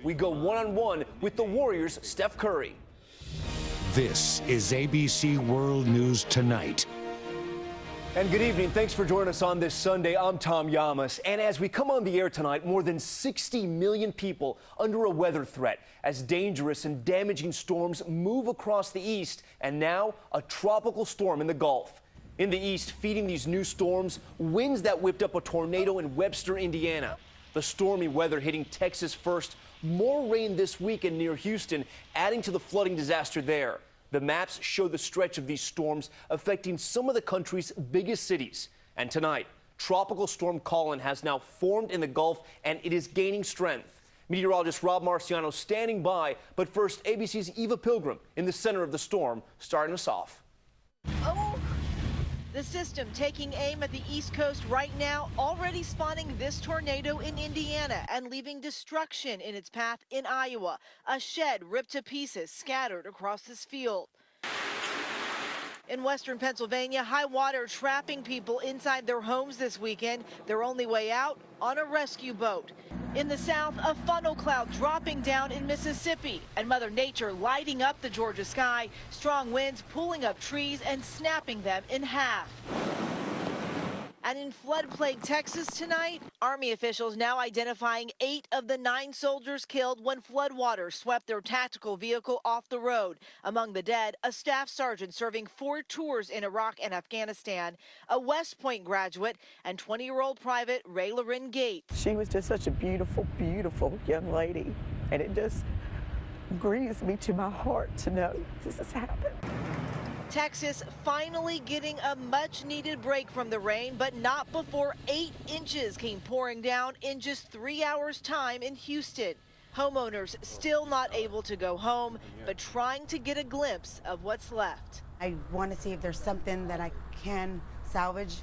we go one-on-one with the Warriors' Steph Curry. This is ABC World News Tonight. And good evening. Thanks for joining us on this Sunday. I'm Tom Llamas. And as we come on the air tonight, more than 60 million people under a weather threat as dangerous and damaging storms move across the east, and now a tropical storm in the Gulf. In the east, feeding these new storms, winds that whipped up a tornado in Webster, Indiana. The stormy weather hitting Texas first. More rain this weekend near Houston, adding to the flooding disaster there. The maps show the stretch of these storms affecting some of the country's biggest cities. And tonight, Tropical Storm Colin has now formed in the Gulf, and it is gaining strength. Meteorologist Rob Marciano standing by, but first, ABC's Eva Pilgrim in the center of the storm, starting us off. The system taking aim at the East Coast right now, already spawning this tornado in Indiana and leaving destruction in its path in Iowa. A shed ripped to pieces scattered across this field. In western Pennsylvania, high water trapping people inside their homes this weekend. Their only way out, on a rescue boat. In the south, a funnel cloud dropping down in Mississippi, and Mother Nature lighting up the Georgia sky. Strong winds pulling up trees and snapping them in half. And in flood-plagued Texas tonight, Army officials now identifying 8 of the 9 soldiers killed when floodwaters swept their tactical vehicle off the road. Among the dead, a staff sergeant serving 4 tours in Iraq and Afghanistan, a West Point graduate, and 20-year-old Private Ray Loren Gates. She was just such a beautiful, beautiful young lady, and it just grieves me to my heart to know this has happened. Texas finally getting a much-needed break from the rain, but not before 8 inches came pouring down in just 3 hours' time in Houston. Homeowners still not able to go home, but trying to get a glimpse of what's left. I want to see if there's something that I can salvage,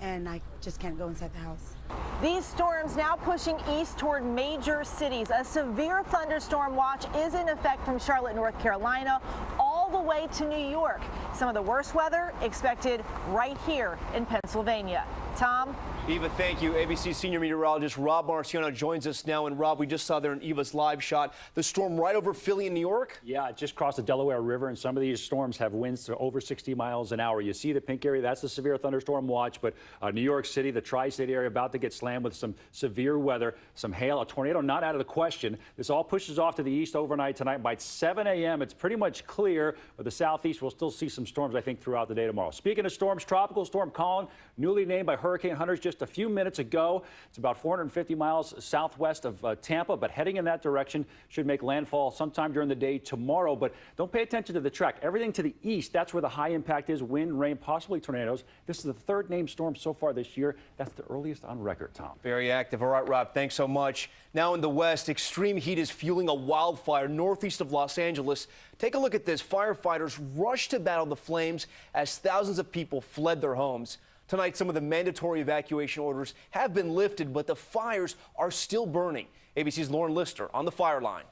and I just can't go inside the house. These storms now pushing east toward major cities. A severe thunderstorm watch is in effect from Charlotte, North Carolina, all the way to New York. Some of the worst weather expected right here in Pennsylvania. Tom? Eva, thank you. ABC senior meteorologist Rob Marciano joins us now. And Rob, we just saw there in Eva's live shot the storm right over Philly in New York. Yeah, it just crossed the Delaware River, and some of these storms have winds to over 60 miles an hour. You see the pink area, that's the severe thunderstorm watch. But New York City, the tri-state area, about to get slammed with some severe weather, some hail, a tornado not out of the question. This all pushes off to the east overnight tonight. By 7 a.m., it's pretty much clear, but the southeast will still see some storms, I think, throughout the day tomorrow. Speaking of storms, Tropical Storm Colin, newly named by hurricane hunters just a few minutes ago. It's about 450 miles southwest of Tampa, but heading in that direction, should make landfall sometime during the day tomorrow. But don't pay attention to the track. Everything to the east, that's where the high impact is. Wind, rain, possibly tornadoes. This is the 3rd named storm so far this year. That's the earliest on record, Tom. Very active. All right, Rob, thanks so much. Now in the west, extreme heat is fueling a wildfire northeast of Los Angeles. Take a look at this. Firefighters rushed to battle the flames as thousands of people fled their homes. Tonight, some of the mandatory evacuation orders have been lifted, but the fires are still burning. ABC's Lauren Lister on the fire line.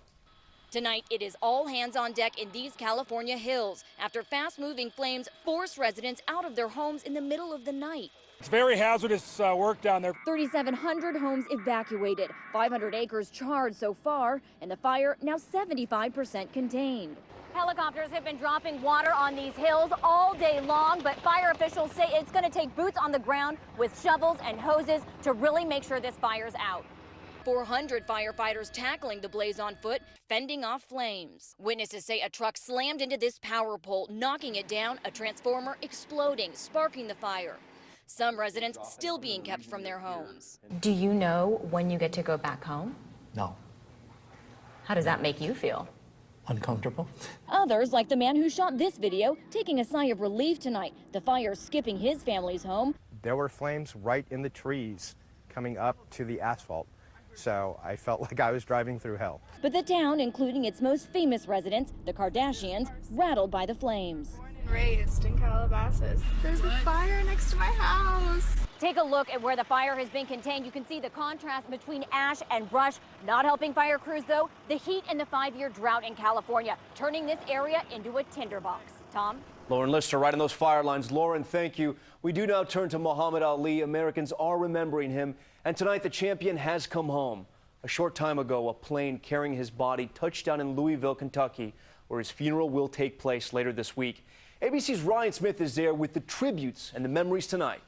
Tonight, it is all hands on deck in these California hills after fast-moving flames forced residents out of their homes in the middle of the night. It's very hazardous work down there. 3,700 homes evacuated, 500 acres charred so far, and the fire now 75% contained. Helicopters have been dropping water on these hills all day long, but fire officials say it's going to take boots on the ground with shovels and hoses to really make sure this fire's out. 400 firefighters tackling the blaze on foot, fending off flames. Witnesses say a truck slammed into this power pole, knocking it down, a transformer exploding, sparking the fire. Some residents still being kept from their homes. Do you know when you get to go back home? No. How does that make you feel? Uncomfortable. Others, like the man who shot this video, taking a sigh of relief tonight. The fire skipping his family's home. There were flames right in the trees coming up to the asphalt. So I felt like I was driving through hell. But the town, including its most famous residents, the Kardashians, rattled by the flames. Raised in Calabasas. There's a fire next to my house. Take a look at where the fire has been contained. You can see the contrast between ash and brush. Not helping fire crews, though, the heat and the 5-year drought in California, turning this area into a tinderbox. Tom? Lauren Lister right on those fire lines. Lauren, thank you. We do now turn to Muhammad Ali. Americans are remembering him. And tonight, the champion has come home. A A short time ago, a plane carrying his body touched down in Louisville, Kentucky, where his funeral will take place later this week. ABC's Ryan Smith is there with the tributes and the memories tonight.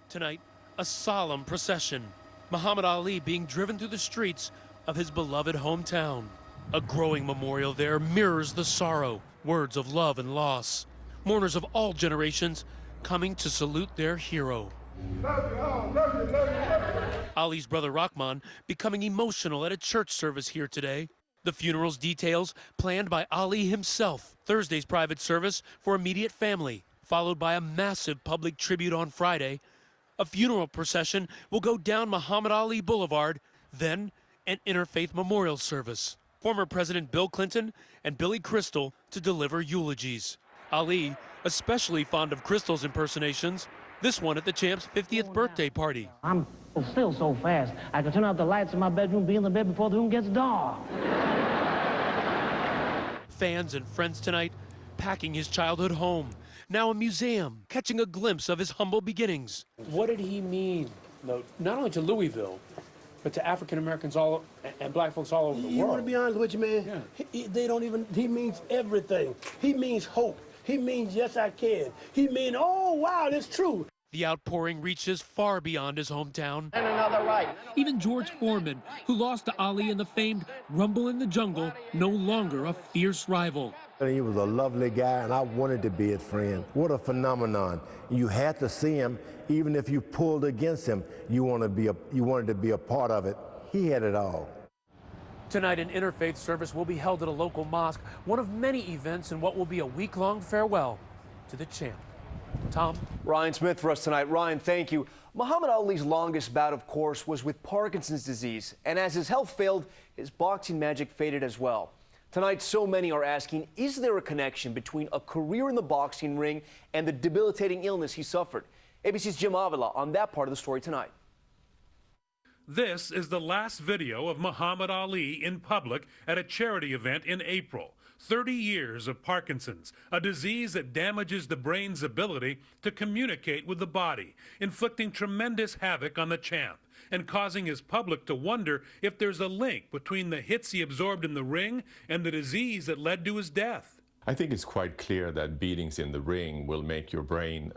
Tonight, a solemn procession. Muhammad Ali being driven through the streets of his beloved hometown. A growing memorial there mirrors the sorrow, words of love and loss. Mourners of all generations coming to salute their hero. Ali's brother Rahman becoming emotional at a church service here today. The funeral's details planned by Ali himself. Thursday's private service for immediate family, followed by a massive public tribute on Friday. A funeral procession will go down Muhammad Ali Boulevard, then an interfaith memorial service. Former President Bill Clinton and Billy Crystal to deliver eulogies. Ali, especially fond of Crystal's impersonations, this one at the champ's 50th birthday party. I'm still so fast, I can turn out the lights in my bedroom, be in the bed before the room gets dark. Fans and friends tonight packing his childhood home. Now a museum, catching a glimpse of his humble beginnings. What did he mean, though, not only to Louisville, but to African Americans all and black folks all over the world? You want to be honest with you, man? Yeah. They don't even, he means everything. He means hope. He means yes, I can. He means, oh, wow, that's true. The outpouring reaches far beyond his hometown. And another right. Even George Foreman, who lost to Ali in the famed Rumble in the Jungle, no longer a fierce rival. He was a lovely guy, and I wanted to be his friend. What a phenomenon. You had to see him, even if you pulled against him, you wanted to be a part of it. He had it all. Tonight, an interfaith service will be held at a local mosque, one of many events in what will be a week-long farewell to the champ. Tom? Ryan Smith for us tonight. Ryan, thank you. Muhammad Ali's longest bout, of course, was with Parkinson's disease, and as his health failed, his boxing magic faded as well. Tonight, so many are asking, is there a connection between a career in the boxing ring and the debilitating illness he suffered? ABC's Jim Wjla on that part of the story tonight. This is the last video of Muhammad Ali in public at a charity event in April. 30 years of Parkinson's, a disease that damages the brain's ability to communicate with the body, inflicting tremendous havoc on the champ and causing his public to wonder if there's a link between the hits he absorbed in the ring and the disease that led to his death. I think it's quite clear that beatings in the ring will make your brain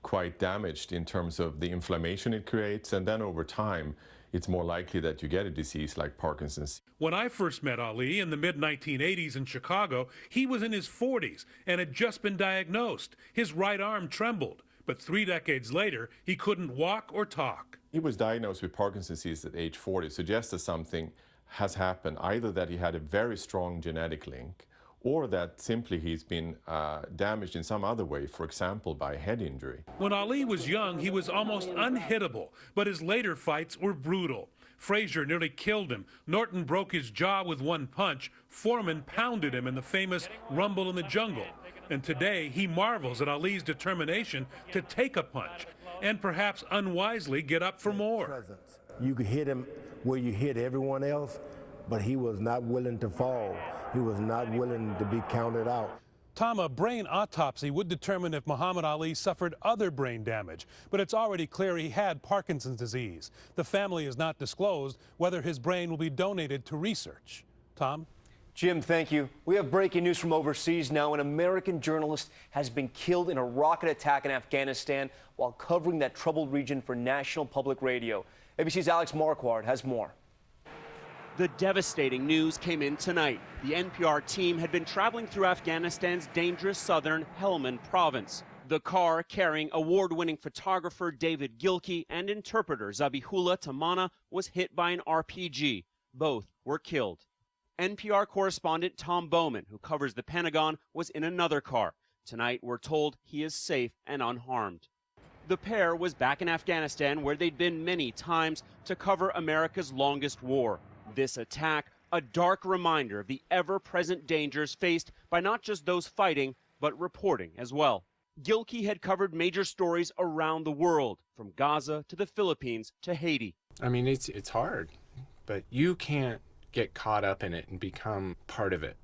quite damaged in terms of the inflammation it creates, and then over time, it's more likely that you get a disease like Parkinson's. When I first met Ali in the mid-1980s in Chicago, he was in his 40s and had just been diagnosed. His right arm trembled, but 3 decades later, he couldn't walk or talk. He was diagnosed with Parkinson's disease at age 40, suggests that something has happened, either that he had a very strong genetic link or that simply he's been damaged in some other way, for example, by head injury. When Ali was young, he was almost unhittable, but his later fights were brutal. Frazier nearly killed him. Norton broke his jaw with one punch. Foreman pounded him in the famous Rumble in the Jungle. And today, he marvels at Ali's determination to take a punch and perhaps unwisely get up for more. You could hit him where you hit everyone else, but he was not willing to fall. He was not willing to be counted out. Tom, a brain autopsy would determine if Muhammad Ali suffered other brain damage, but it's already clear he had Parkinson's disease. The family has not disclosed whether his brain will be donated to research. Tom? Jim, thank you. We have breaking news from overseas now. An American journalist has been killed in a rocket attack in Afghanistan while covering that troubled region for National Public Radio. ABC's Alex Marquardt has more. The devastating news came in tonight. The NPR team had been traveling through Afghanistan's dangerous southern Helmand province. The car carrying award-winning photographer David Gilkey and interpreter Zabihullah Tamana was hit by an RPG. Both were killed. NPR correspondent Tom Bowman, who covers the Pentagon, was in another car. Tonight, we're told he is safe and unharmed. The pair was back in Afghanistan, where they'd been many times to cover America's longest war. This attack, a dark reminder of the ever-present dangers faced by not just those fighting, but reporting as well. Gilkey had covered major stories around the world, from Gaza to the Philippines to Haiti. I mean, it's hard, but you can't get caught up in it and become part of it.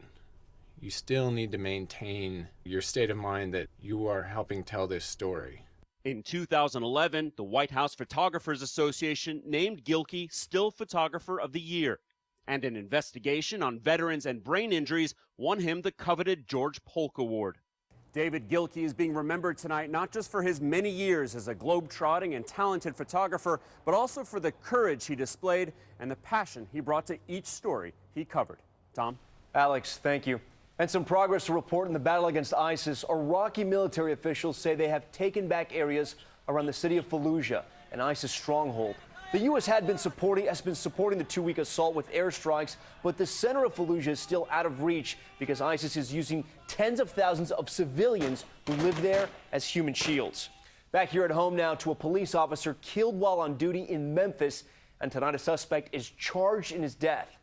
You still need to maintain your state of mind that you are helping tell this story. In 2011, the White House Photographers Association named Gilkey Still Photographer of the Year, and an investigation on veterans and brain injuries won him the coveted George Polk Award. David Gilkey is being remembered tonight not just for his many years as a globe-trotting and talented photographer, but also for the courage he displayed and the passion he brought to each story he covered. Tom? Alex, thank you. And some progress to report in the battle against ISIS. Iraqi military officials say they have taken back areas around the city of Fallujah, an ISIS stronghold. The U.S. has been supporting the two-week assault with airstrikes, but the center of Fallujah is still out of reach because ISIS is using tens of thousands of civilians who live there as human shields. Back here at home now to a police officer killed while on duty in Memphis, and tonight a suspect is charged in his death.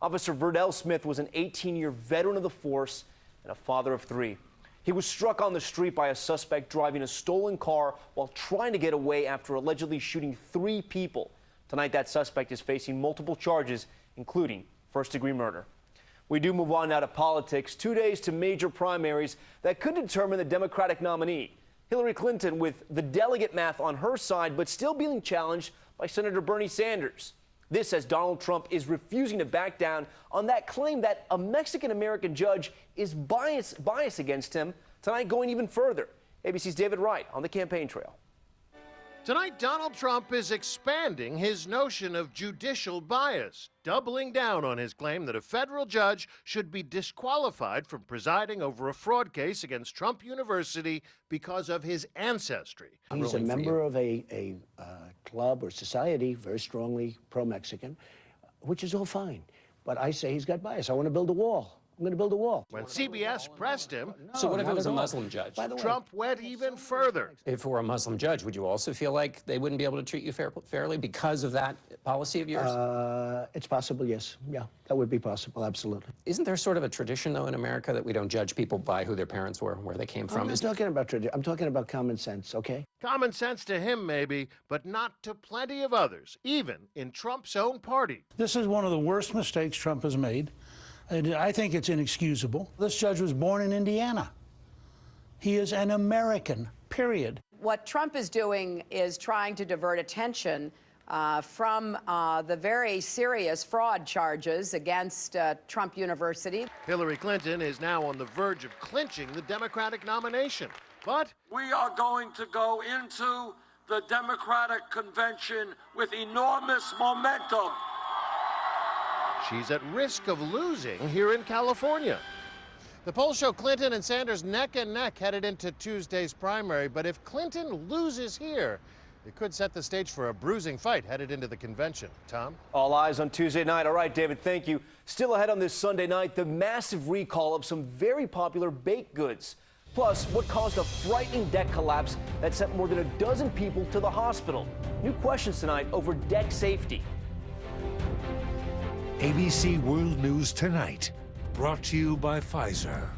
Officer Verdell Smith was an 18-year veteran of the force and a father of three. He was struck on the street by a suspect driving a stolen car while trying to get away after allegedly shooting 3 people. Tonight, that suspect is facing multiple charges, including first-degree murder. We do move on now to politics. 2 days to major primaries that could determine the Democratic nominee. Hillary Clinton with the delegate math on her side, but still being challenged by Senator Bernie Sanders. This as Donald Trump is refusing to back down on that claim that a Mexican-American judge is biased against him, tonight going even further. ABC's David Wright on the campaign trail. Tonight, Donald Trump is expanding his notion of judicial bias, doubling down on his claim that a federal judge should be disqualified from presiding over a fraud case against Trump University because of his ancestry. He's a member of a club or society very strongly pro-Mexican, which is all fine. But I say he's got bias. I want to build a wall. I'm going to build a wall. When CBS pressed him, So what if it was a Muslim judge? Trump went even further. If it were a Muslim judge, would you also feel like they wouldn't be able to treat you fairly because of that policy of yours? It's possible, yes. Yeah, that would be possible, absolutely. Isn't there sort of a tradition, though, in America that we don't judge people by who their parents were, where they came from? I'm not talking about tradition. I'm talking about common sense, okay? Common sense to him, maybe, but not to plenty of others, even in Trump's own party. This is one of the worst mistakes Trump has made. And I think it's inexcusable. This judge was born in Indiana. He is an American, period. What Trump is doing is trying to divert attention from the very serious fraud charges against Trump University. Hillary Clinton is now on the verge of clinching the Democratic nomination. But we are going to go into the Democratic convention with enormous momentum. She's at risk of losing here in California. The polls show Clinton and Sanders neck and neck headed into Tuesday's primary, but if Clinton loses here, it could set the stage for a bruising fight headed into the convention. Tom? All eyes on Tuesday night. All right, David, thank you. Still ahead on this Sunday night, the massive recall of some very popular baked goods. Plus, what caused a frightening deck collapse that sent more than a dozen people to the hospital. New questions tonight over deck safety. ABC World News Tonight, brought to you by Pfizer.